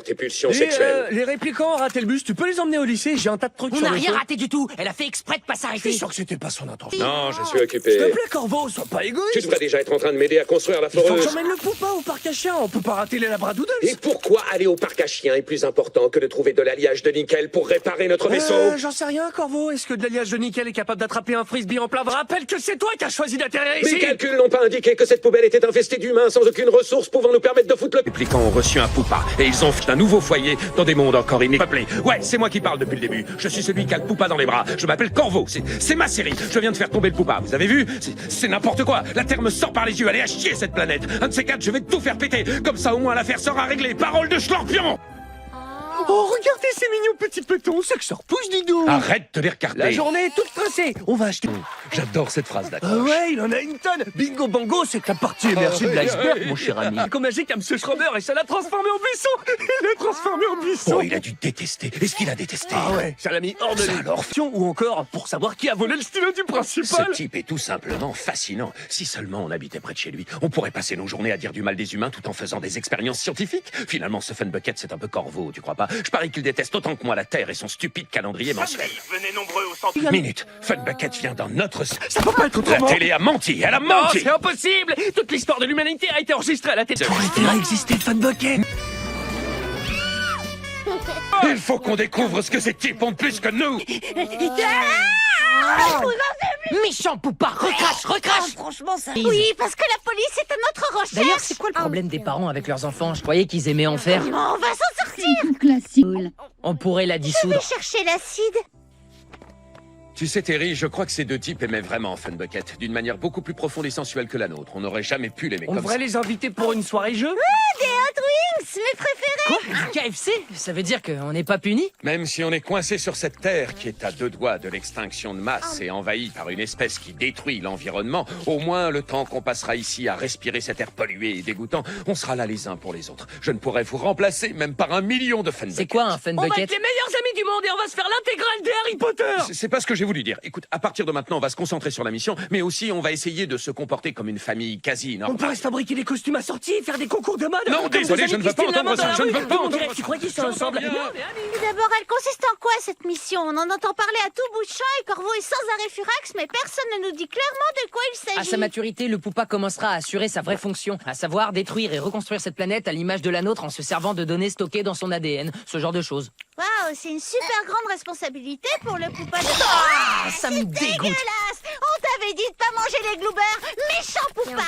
tes pulsions sexuelles. Les réplicants ont raté le bus, tu peux les emmener au lycée, j'ai un tas de trucs On sur n'a le rien feu. raté du tout. Elle a fait exprès de pas Je s'arrêter. suis sûr que c'était pas son intention. Non, je suis S'il occupé. te plaît, Corvo, sois pas Tu égoïste. devrais déjà être en train de m'aider à construire la Faut que foreuse. j'emmène le poupa au parc à chiens, on peut pas rater les labradoodles. Et pourquoi aller au parc à chiens est plus important que de trouver de l'alliage de nickel pour réparer notre vaisseau? J'en sais rien, Corvo. Est-ce que de l'alliage de nickel est capable d'attraper un frisbee en plein vol? Rappelle que c'est toi qui as choisi d'atterrir ici. Mes calculs n'ont pas indiqué que cette poubelle était infestée d'humains sans aucune ressource pouvant nous permettre de foutre le... Les réplicants ont reçu un poupa et ils ont fait un nouveau foyer dans des mondes encore inépeuplés. Ouais, c'est moi qui parle depuis le début. Je suis celui qui a le poupa dans les bras. Je m'appelle Corvo. C'est ma série. Je viens de faire tomber le poupa. Vous avez vu? C'est n'importe quoi. La Terre me sort par les yeux. Allez à chier cette planète. Un de ces quatre, je vais tout faire péter. Comme ça, au moins, l'affaire sera réglée. Parole de Schlorpion! Oh, regardez ces mignons petits pétons, c'est que ça repousse, Didou. Arrête de les regarder. La journée est toute tracée. On va acheter. J'adore cette phrase d'accroche. Ah ouais, il en a une tonne. Bingo Bango, c'est la partie émergée de l'iceberg, mon cher ami. Comme magique à M. Schroeder et ça l'a transformé en buisson. Il l'a transformé en buisson. Oh, il a dû détester. Est-ce qu'il a détesté? Ah ouais, ça l'a mis hors de Ça lui. alors. Ou encore, pour savoir qui a volé le stylo du Ce principal. type est tout simplement fascinant. Si seulement on habitait près de chez lui, on pourrait passer nos journées à dire du mal des humains tout en faisant des expériences scientifiques. Finalement, ce Funbucket, c'est un peu Corvo, tu crois pas? Je parie qu'il déteste autant que moi la Terre et son stupide calendrier mensuel. Venez nombreux au centre. Minute, Funbucket vient dans notre... Ça peut pas être La autrement. télé a menti, elle a Non, menti. c'est impossible. Toute l'histoire de l'humanité a été enregistrée à la télé. Il a existé le Funbucket. Il faut qu'on découvre ce que ces types ont de plus que nous. Méchant poupa, recrache, recrache. Franchement, ça... Oui, parce que la police est à notre recherche. D'ailleurs, c'est quoi le problème des parents avec leurs enfants? Je croyais qu'ils aimaient en faire. On va s'en sortir. Classique. On pourrait la Je dissoudre. vais chercher l'acide. Tu sais, Terry, je crois que ces deux types aimaient vraiment Funbucket, d'une manière beaucoup plus profonde et sensuelle que la nôtre. On n'aurait jamais pu l'aimer On comme devrait ça. les inviter pour une soirée jeu. Des Hot Wings, mes préférés. Quoi? Du KFC? Ça veut dire qu'on n'est pas punis? Même si on est coincé sur cette terre qui est à deux doigts de l'extinction de masse et envahie par une espèce qui détruit l'environnement, au moins le temps qu'on passera ici à respirer cet air pollué et dégoûtant, on sera là les uns pour les autres. Je ne pourrais vous remplacer même par 1 million de Funbucket. C'est quoi un On va être Funbucket? les meilleurs amis du monde et on va se faire l'intégrale des Harry Potter. C'est pas ce que j'ai voulu dire. Écoute, à partir de maintenant, on va se concentrer sur la mission, mais aussi on va essayer de se comporter comme une famille quasi On normale. pourrait se fabriquer des costumes assortis, faire des concours de mode. Non, Comme désolé, des je amis ne veux qui pas se tiennent la entendre main ça, dans je la ne rue. veux pas On dirait entendre que tu ça. crois qu'ils sont J'entends ensemble. bien. Non, mais allez. D'abord, elle consiste en quoi cette mission? On en entend parler à tout bout de champ et Corvo est sans arrêt furax, mais personne ne nous dit clairement de quoi il À s'agit. sa maturité, le poupa commencera à assurer sa vraie fonction, à savoir détruire et reconstruire cette planète à l'image de la nôtre en se servant de données stockées dans son ADN, ce genre de choses. Waouh, c'est une super grande responsabilité pour le poupa de... Ah, ça me dégoûte. Dégueulasse. On t'avait dit de pas manger les gloubers. Méchant poupa.